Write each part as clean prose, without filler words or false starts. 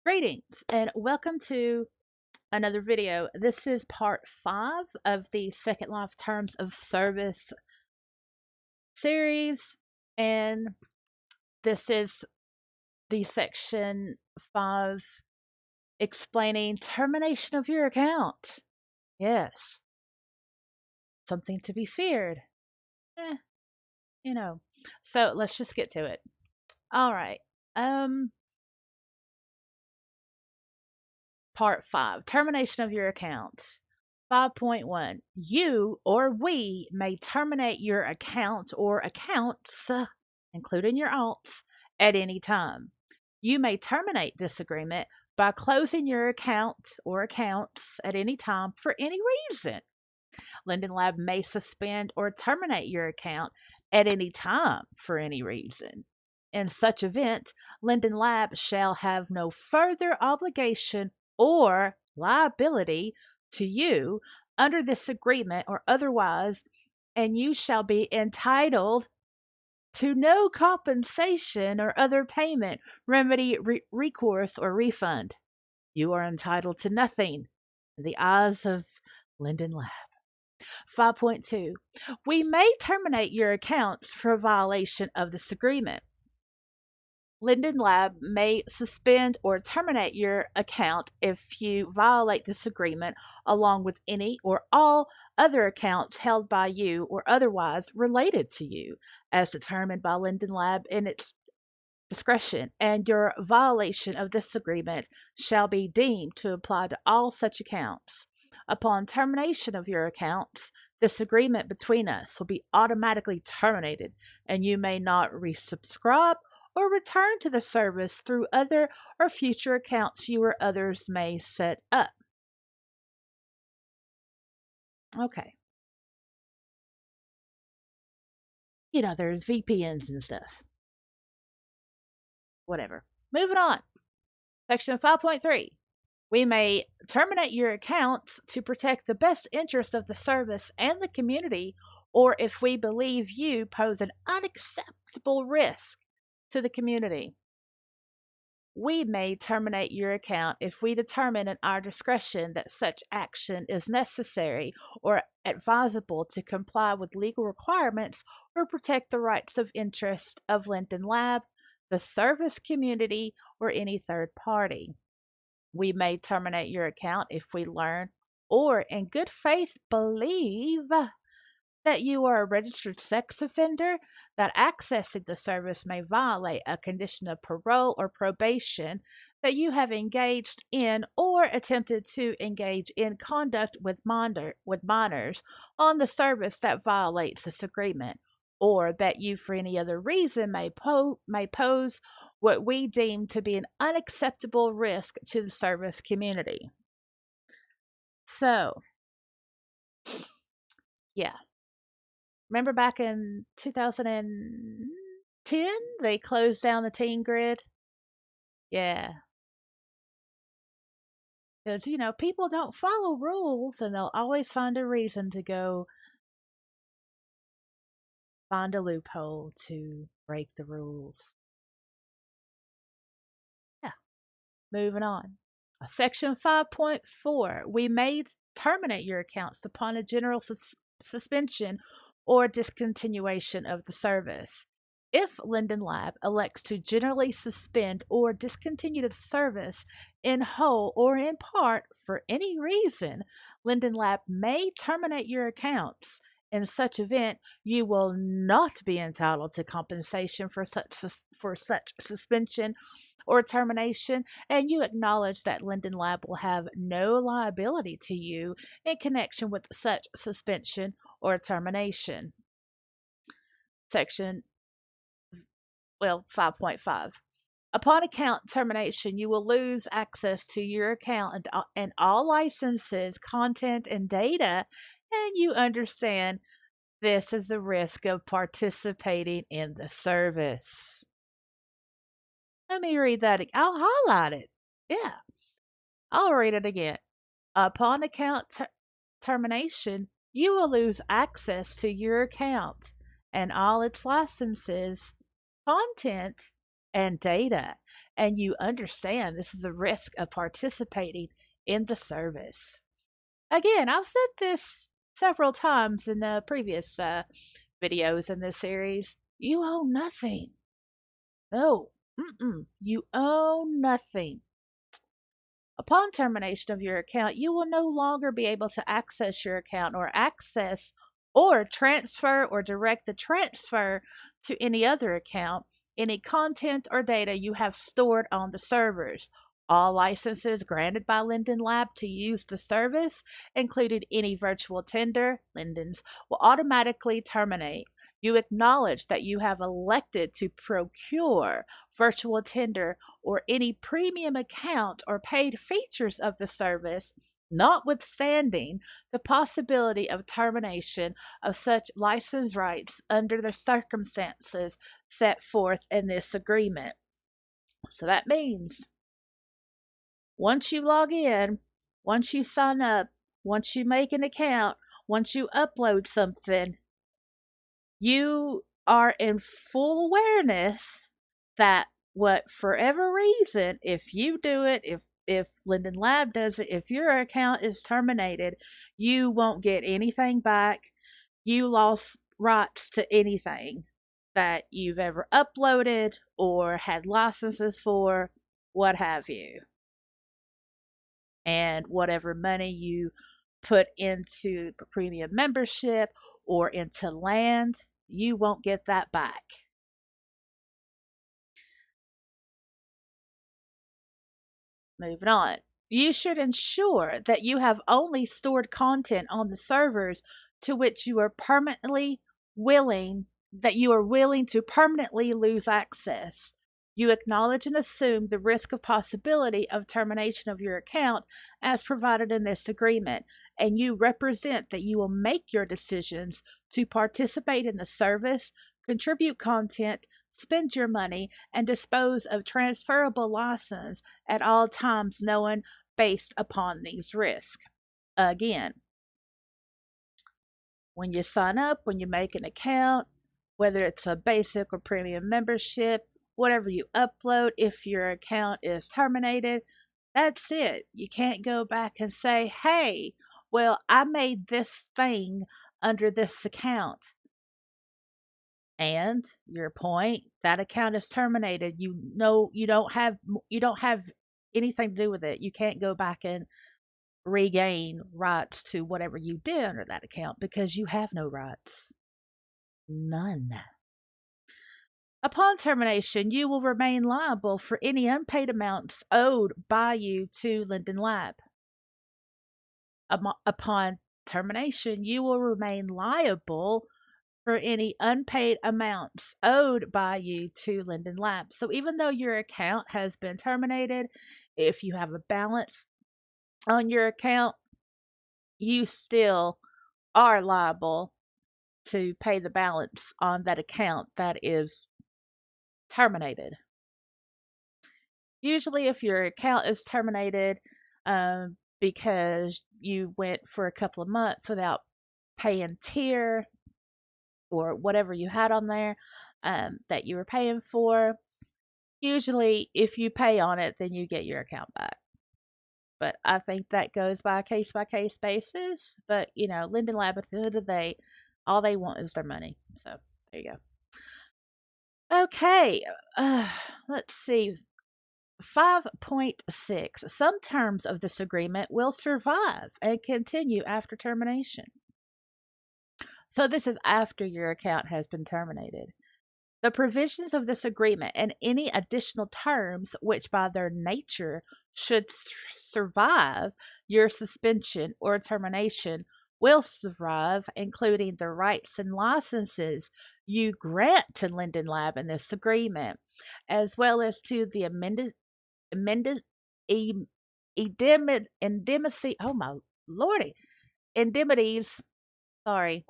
Greetings and welcome to another video. This is part 5 of the Second Life Terms of Service series, and this is the section 5 explaining termination of your account. Yes, something to be feared. Eh, you know. So let's just get to it. All right. Um, Part 5 Termination of your account. 5.1 You or we may terminate your account or accounts, including your alts, at any time. You may terminate this agreement by closing your account or accounts at any time for any reason. Linden Lab may suspend or terminate your account at any time for any reason. In such event, Linden Lab shall have no further obligation or liability to you under this agreement or otherwise, and you shall be entitled to no compensation or other payment, remedy, recourse, or refund. You are entitled to nothing in the eyes of Linden Lab. 5.2 We may terminate your accounts for a violation of this agreement. Linden Lab may suspend or terminate your account if you violate this agreement, along with any or all other accounts held by you or otherwise related to you, as determined by Linden Lab in its discretion, and your violation of this agreement shall be deemed to apply to all such accounts. Upon termination of your accounts, this agreement between us will be automatically terminated, and you may not resubscribe or return to the service through other or future accounts you or others may set up. Okay. There's VPNs and stuff. Whatever. Moving on. Section 5.3. We may terminate your accounts to protect the best interest of the service and the community, or if we believe you pose an unacceptable risk to the community. We may terminate your account if we determine in our discretion that such action is necessary or advisable to comply with legal requirements or protect the rights of interest of Linden Lab, the service community, or any third party. We may terminate your account if we learn or in good faith believe that you are a registered sex offender, that accessing the service may violate a condition of parole or probation, that you have engaged in or attempted to engage in conduct with minors on the service that violates this agreement, or that you for any other reason may pose what we deem to be an unacceptable risk to the service community. So, yeah. Remember back in 2010, they closed down the teen grid? Yeah. Because, people don't follow rules and they'll always find a reason to go find a loophole to break the rules. Yeah. Moving on. Section 5.4. We may terminate your accounts upon a general suspension or discontinuation of the service. If Linden Lab elects to generally suspend or discontinue the service in whole or in part for any reason, Linden Lab may terminate your accounts. In such event, you will not be entitled to compensation for such suspension or termination, and you acknowledge that Linden Lab will have no liability to you in connection with such suspension or termination. Section 5.5. Upon account termination, you will lose access to your account and all licenses, content, and data, and you understand this is the risk of participating in the service. Let me read that. I'll highlight it. Yeah, I'll read it again. Upon account termination, you will lose access to your account and all its licenses, content, and data, and you understand this is the risk of participating in the service. Again, I've said this several times in the previous videos in this series. You owe nothing. No, you owe nothing. Upon termination of your account, you will no longer be able to access your account or transfer or direct the transfer to any other account, any content or data you have stored on the servers. All licenses granted by Linden Lab to use the service, including any virtual tender, Linden's, will automatically terminate. You acknowledge that you have elected to procure virtual tender or any premium account or paid features of the service, notwithstanding the possibility of termination of such license rights under the circumstances set forth in this agreement. So that means once you log in, once you sign up, once you make an account, once you upload something, you are in full awareness that what forever reason, if you do it, if Linden Lab does it, if your account is terminated, you won't get anything back. You lost rights to anything that you've ever uploaded or had licenses for, what have you. And whatever money you put into premium membership or into land, you won't get that back. Moving on. You should ensure that you have only stored content on the servers to which you are permanently willing that you are willing to permanently lose access. You acknowledge and assume the risk of possibility of termination of your account as provided in this agreement, and you represent that you will make your decisions to participate in the service, contribute content, spend your money, and dispose of transferable license at all times known based upon these risks. Again, when you sign up, when you make an account, whether it's a basic or premium membership, whatever you upload, if your account is terminated, that's it. You can't go back and say, hey, well, I made this thing under this account. And your point, that account is terminated. You know you don't have anything to do with it. You can't go back and regain rights to whatever you did under that account because you have no rights. None. Upon termination, you will remain liable for any unpaid amounts owed by you to Linden Lab. Upon termination, you will remain liable for any unpaid amounts owed by you to Linden Labs. So even though your account has been terminated, if you have a balance on your account, you still are liable to pay the balance on that account that is terminated. Usually, if your account is terminated because you went for a couple of months without paying tier or whatever you had on there that you were paying for, usually if you pay on it, then you get your account back. But I think that goes by case basis. But Linden Lab at the end of the day, all they want is their money. So there you go. Okay, let's see. 5.6. Some terms of this agreement will survive and continue after termination. So this is after your account has been terminated. The provisions of this agreement and any additional terms which by their nature should survive your suspension or termination will survive, including the rights and licenses you grant to Linden Lab in this agreement, as well as to the amended indemnity. Oh my lordy, indemnities. Sorry,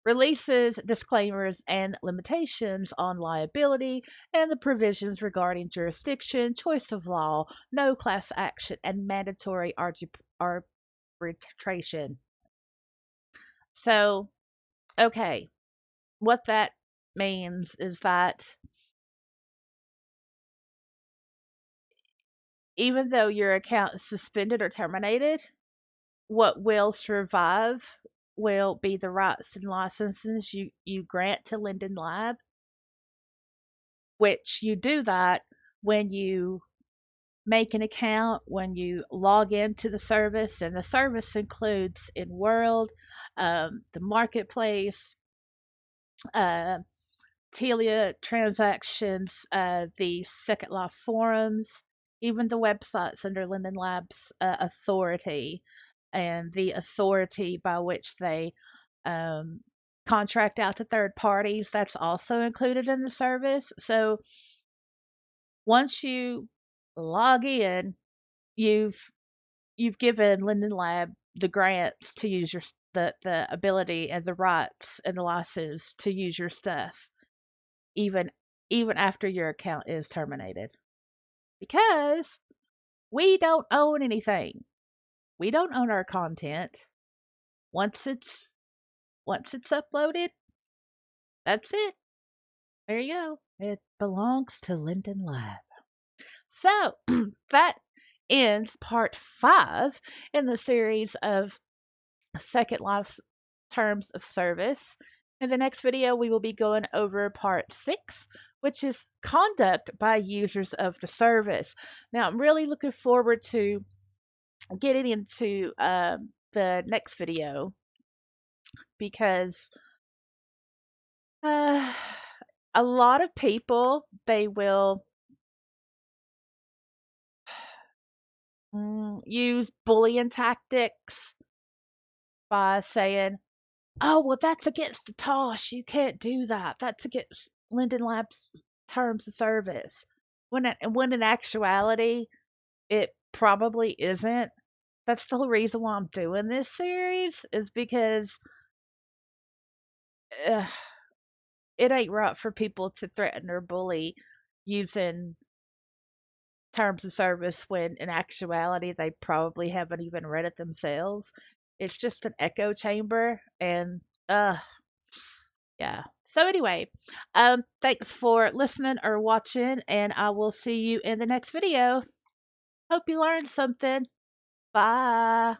releases, disclaimers, and limitations on liability, and the provisions regarding jurisdiction, choice of law, no class action, and mandatory arbitration. So, okay, what that means is that even though your account is suspended or terminated, what will survive will be the rights and licenses you grant to Linden Lab, which you do that when you make an account, when you log into the service, and the service includes in World, the marketplace, uh, Telia transactions, the Second Life forums, even the websites under Linden Labs authority, and the authority by which they um, contract out to third parties. That's also included in the service. So once you log in, you've you've given Linden Lab the grants to use the ability and the rights and the license to use your stuff, even even after your account is terminated. Because we don't own anything. We don't own our content. Once it's once it's uploaded, that's it. There you go. It belongs to Linden Lab. So that ends part 5 in the series of Second Life's terms of service. In the next video, we will be going over part 6, which is conduct by users of the service. Now, I'm really looking forward to getting into the next video because uh, a lot of people, they will use bullying tactics by saying, "Oh, well, that's against the TOS. You can't do that. That's against Linden Labs terms of service." When in actuality, it probably isn't. That's the whole reason why I'm doing this series is because uh, it ain't right for people to threaten or bully using terms of service when in actuality they probably haven't even read it themselves. It's just an echo chamber and yeah. So anyway, thanks for listening or watching, and I will see you in the next video. Hope you learned something. Bye.